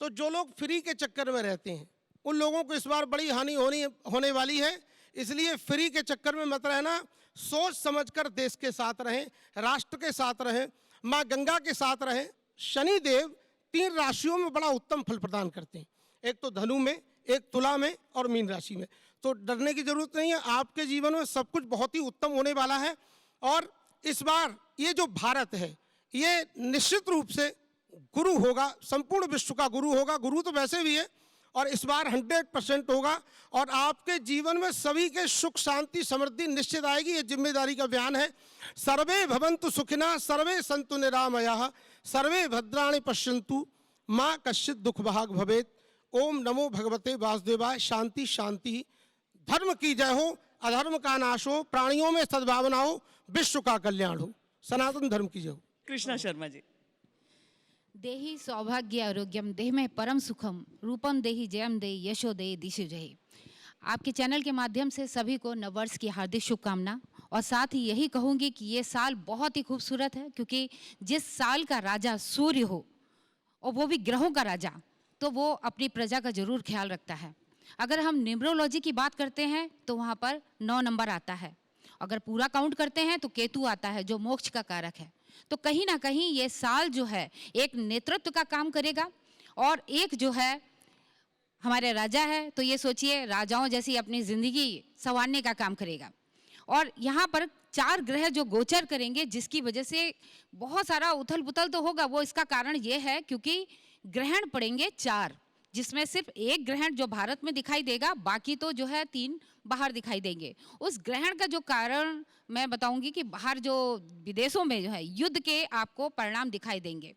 तो जो लोग फ्री के चक्कर में रहते हैं उन लोगों को इस बार बड़ी हानि होने वाली है। इसलिए फ्री के चक्कर में मत रहना, सोच समझकर देश के साथ रहें, राष्ट्र के साथ रहें, माँ गंगा के साथ रहें। शनि देव 3 राशियों में बड़ा उत्तम फल प्रदान करते हैं, एक तो धनु में, एक तुला में और मीन राशि में। तो डरने की जरूरत नहीं है, आपके जीवन में सब कुछ बहुत ही उत्तम होने वाला है। और इस बार ये जो भारत है ये निश्चित रूप से गुरु होगा, संपूर्ण विश्व का गुरु होगा। गुरु तो वैसे भी है और इस बार 100% होगा और आपके जीवन में सभी के सुख शांति समृद्धि निश्चित आएगी। ये जिम्मेदारी का बयान है। सर्वे भवन्तु सुखिनः, सर्वे सन्तु निरामयाः, सर्वे भद्राणि पश्यन्तु, माँ कश्चित् दुख भाग भवेत्। ओम नमो भगवते वासुदेवाय। शांति शांति। धर्म की जय हो, अधर्म का नाश हो, प्राणियों में सद्भावना हो, विश्व का कल्याण हो। सनातन धर्म की जय हो। कृष्णा शर्मा जी। देहि सौभाग्य आरोग्यम, देह में परम सुखम, रूपम देहि जयम दे, यशो दे, दिशु जय। आपके चैनल के माध्यम से सभी को नववर्ष की हार्दिक शुभकामना। और साथ ही यही कहूँगी कि ये साल बहुत ही खूबसूरत है क्योंकि जिस साल का राजा सूर्य हो और वो भी ग्रहों का राजा, तो वो अपनी प्रजा का जरूर ख्याल रखता है। अगर हम न्यूमरोलॉजी की बात करते हैं तो वहाँ पर 9 नंबर आता है। अगर पूरा काउंट करते हैं तो केतु आता है जो मोक्ष का कारक है। तो कहीं ना कहीं ये साल जो है एक नेतृत्व का काम करेगा और एक जो है हमारे राजा है तो ये सोचिए राजाओं जैसी अपनी जिंदगी संवारने का काम करेगा। और यहाँ पर 4 ग्रह जो गोचर करेंगे जिसकी वजह से बहुत सारा उथल पुथल तो होगा। वो इसका कारण ये है क्योंकि ग्रहण पड़ेंगे 4 जिसमें सिर्फ एक ग्रहण जो भारत में दिखाई देगा, बाकी तो जो है 3 बाहर दिखाई देंगे। उस ग्रहण का जो कारण मैं बताऊंगी कि बाहर जो विदेशों में जो है युद्ध के आपको परिणाम दिखाई देंगे,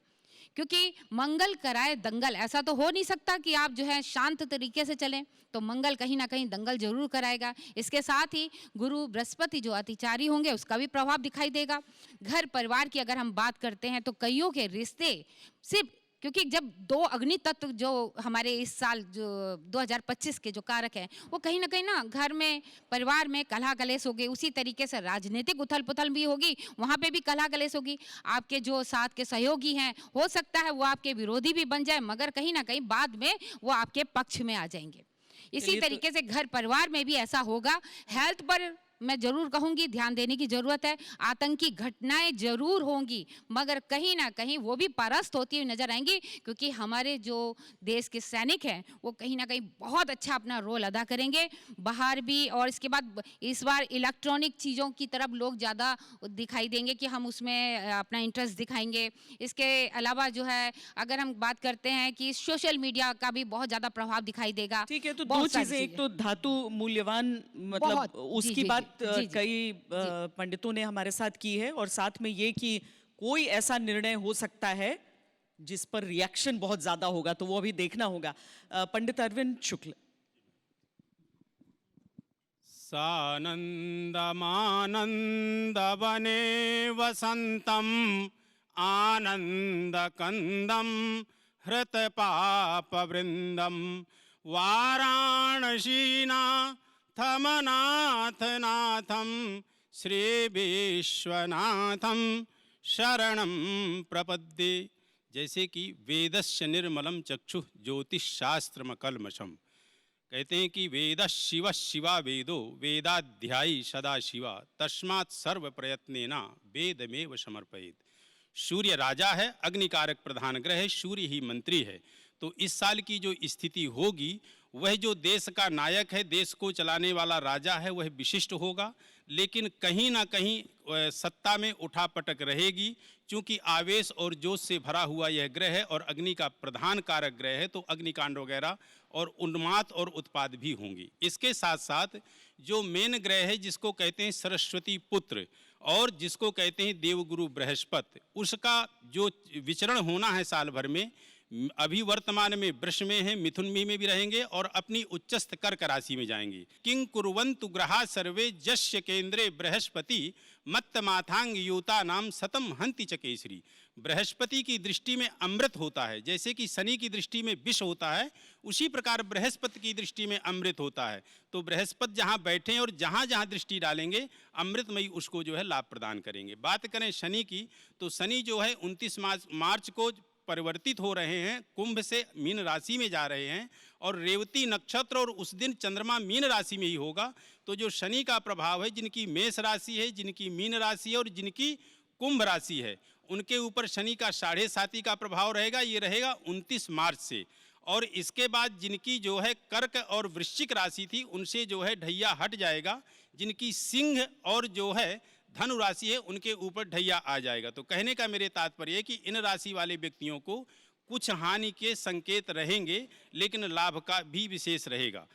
क्योंकि मंगल कराए दंगल, ऐसा तो हो नहीं सकता कि आप जो है शांत तरीके से चलें, तो मंगल कहीं ना कहीं दंगल जरूर कराएगा। इसके साथ ही गुरु बृहस्पति जो अतिचारी होंगे उसका भी प्रभाव दिखाई देगा। घर परिवार की अगर हम बात करते हैं तो कईयों के रिश्ते सिर्फ, क्योंकि जब 2 अग्नि तत्व जो हमारे इस साल जो 2025 के जो कारक हैं वो कहीं ना घर में परिवार में कलह कलेश होगी, उसी तरीके से राजनीतिक उथल पुथल भी होगी, वहाँ पे भी कलह कलेश होगी। आपके जो साथ के सहयोगी हैं हो सकता है वो आपके विरोधी भी बन जाए, मगर कहीं ना कहीं बाद में वो आपके पक्ष में आ जाएंगे। इसी तरीके से घर परिवार में भी ऐसा होगा। हेल्थ पर मैं जरूर कहूंगी ध्यान देने की जरूरत है। आतंकी घटनाएं जरूर होंगी, मगर कहीं ना कहीं वो भी परास्त होती हुई नजर आएंगी, क्योंकि हमारे जो देश के सैनिक हैं वो कहीं ना कहीं बहुत अच्छा अपना रोल अदा करेंगे बाहर भी। और इसके बाद इस बार इलेक्ट्रॉनिक चीज़ों की तरफ लोग ज़्यादा दिखाई देंगे कि हम उसमें अपना इंटरेस्ट दिखाएंगे। इसके अलावा जो है अगर हम बात करते हैं कि सोशल मीडिया का भी बहुत ज़्यादा प्रभाव दिखाई देगा। ठीक है, तो 2 चीजें, एक तो धातु मूल्यवान मतलब उसकी बात कई पंडितों ने हमारे साथ की है, और साथ में ये कि कोई ऐसा निर्णय हो सकता है जिस पर रिएक्शन बहुत ज्यादा होगा, तो वो अभी देखना होगा। पंडित अरविंद शुक्ल। सानंदमानंदवने वसंतम आनंदकंदम हृतपापवृंदम वाराणसीना थमनाथनाथम श्री विश्वनाथम शरणं प्रपद्ये। जैसे कि वेदस्य निर्मलम चक्षु ज्योतिषशास्त्रमकल्मषम, कहते हैं कि वेद शिव शिवा वेदो वेदाध्यायी सदा शिवा तस्मात् सर्व प्रयत्नेना वेदमेव समर्पयेत्। सूर्य राजा है, अग्निकारक प्रधान ग्रह है, सूर्य ही मंत्री है। तो इस साल की जो स्थिति होगी वह जो देश का नायक है, देश को चलाने वाला राजा है, वह विशिष्ट होगा, लेकिन कहीं ना कहीं सत्ता में उठापटक रहेगी। क्योंकि आवेश और जोश से भरा हुआ यह ग्रह है और अग्नि का प्रधान कारक ग्रह है, तो अग्निकांड वगैरह और उन्माद और उत्पाद भी होंगी। इसके साथ साथ जो मेन ग्रह है जिसको कहते हैं सरस्वती पुत्र और जिसको कहते हैं देवगुरु बृहस्पति, उसका जो विचरण होना है साल भर में, अभी वर्तमान में वृष में है, मिथुन में भी रहेंगे और अपनी उच्चस्थ कर्क राशि में जाएंगे। किंग कुर्वन्तु ग्रहा सर्वे जस्य केंद्रे बृहस्पति मत्त माथांग यूता नाम सतम हंति च केसरी। बृहस्पति की दृष्टि में अमृत होता है, जैसे कि शनि की दृष्टि में विष होता है, उसी प्रकार बृहस्पति की दृष्टि में अमृत होता है। तो बृहस्पति जहाँ बैठे और जहाँ जहाँ दृष्टि डालेंगे अमृतमयी उसको जो है लाभ प्रदान करेंगे। बात करें शनि की, तो शनि जो है 29 मार्च को परिवर्तित हो रहे हैं, कुंभ से मीन राशि में जा रहे हैं और रेवती नक्षत्र, और उस दिन चंद्रमा मीन राशि में ही होगा। तो जो शनि का प्रभाव है, जिनकी मेष राशि है, जिनकी मीन राशि है और जिनकी कुंभ राशि है, उनके ऊपर शनि का 7.5 का प्रभाव रहेगा। ये रहेगा 29 मार्च से। और इसके बाद जिनकी जो है कर्क और वृश्चिक राशि थी, उनसे जो है ढैया हट जाएगा। जिनकी सिंह और जो है धनु राशि है, उनके ऊपर ढैया आ जाएगा। तो कहने का मेरे तात्पर्य है कि इन राशि वाले व्यक्तियों को कुछ हानि के संकेत रहेंगे, लेकिन लाभ का भी विशेष रहेगा।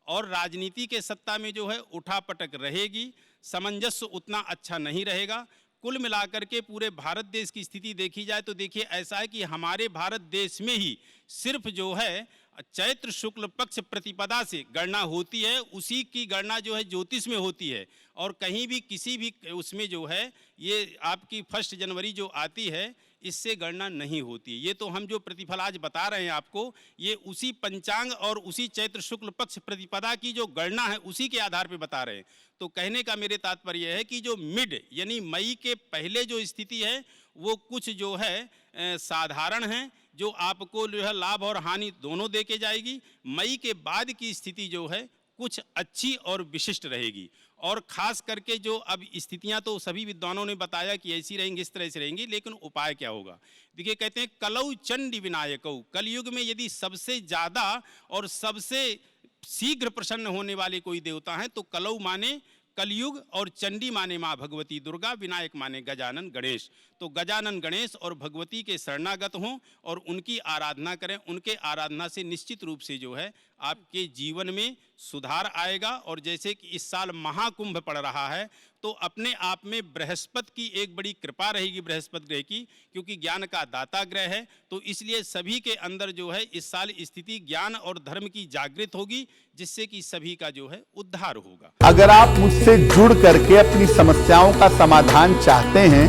और राजनीति के सत्ता में जो है उठापटक रहेगी, सामंजस्य उतना अच्छा नहीं रहेगा। कुल मिलाकर के पूरे भारत देश की स्थिति देखी जाए तो देखिए ऐसा है कि हमारे भारत देश में ही सिर्फ जो है चैत्र शुक्ल पक्ष प्रतिपदा से गणना होती है, उसी की गणना जो है ज्योतिष में होती है। और कहीं भी किसी भी उसमें जो है ये आपकी 1 जनवरी जो आती है, इससे गणना नहीं होती। ये तो हम जो प्रतिफल आज बता रहे हैं आपको, ये उसी पंचांग और उसी चैत्र शुक्ल पक्ष प्रतिपदा की जो गणना है उसी के आधार पर बता रहे हैं। तो कहने का मेरे तात्पर्य है कि जो मिड यानी मई के पहले जो स्थिति है वो कुछ जो है साधारण है, जो आपको जो है लाभ और हानि दोनों दे के जाएगी। मई के बाद की स्थिति जो है कुछ अच्छी और विशिष्ट रहेगी। और खास करके जो अब स्थितियां तो सभी विद्वानों ने बताया कि ऐसी रहेंगी, इस तरह से रहेंगी, लेकिन उपाय क्या होगा? देखिए कहते हैं कलौ चंडी विनायकौ, कलयुग में यदि सबसे ज़्यादा और सबसे शीघ्र प्रसन्न होने वाले कोई देवता हैं तो कलौ माने कलयुग और चंडी माने माँ भगवती दुर्गा, विनायक माने गजानन गणेश। तो गजानन गणेश और भगवती के शरणागत हों और उनकी आराधना करें। उनके आराधना से निश्चित रूप से जो है आपके जीवन में सुधार आएगा। और जैसे कि इस साल महाकुंभ पड़ रहा है, तो अपने आप में बृहस्पति की एक बड़ी कृपा रहेगी, बृहस्पति ग्रह की, क्योंकि ज्ञान का दाता ग्रह है। तो इसलिए सभी के अंदर जो है इस साल स्थिति ज्ञान और धर्म की जागृत होगी, जिससे कि सभी का जो है उद्धार होगा। अगर आप मुझसे जुड़ करके अपनी समस्याओं का समाधान चाहते हैं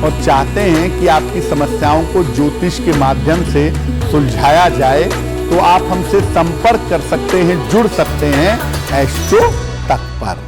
और चाहते हैं कि आपकी समस्याओं को ज्योतिष के माध्यम से सुलझाया जाए, तो आप हमसे संपर्क कर सकते हैं, जुड़ सकते हैं एस्ट्रो तक पर।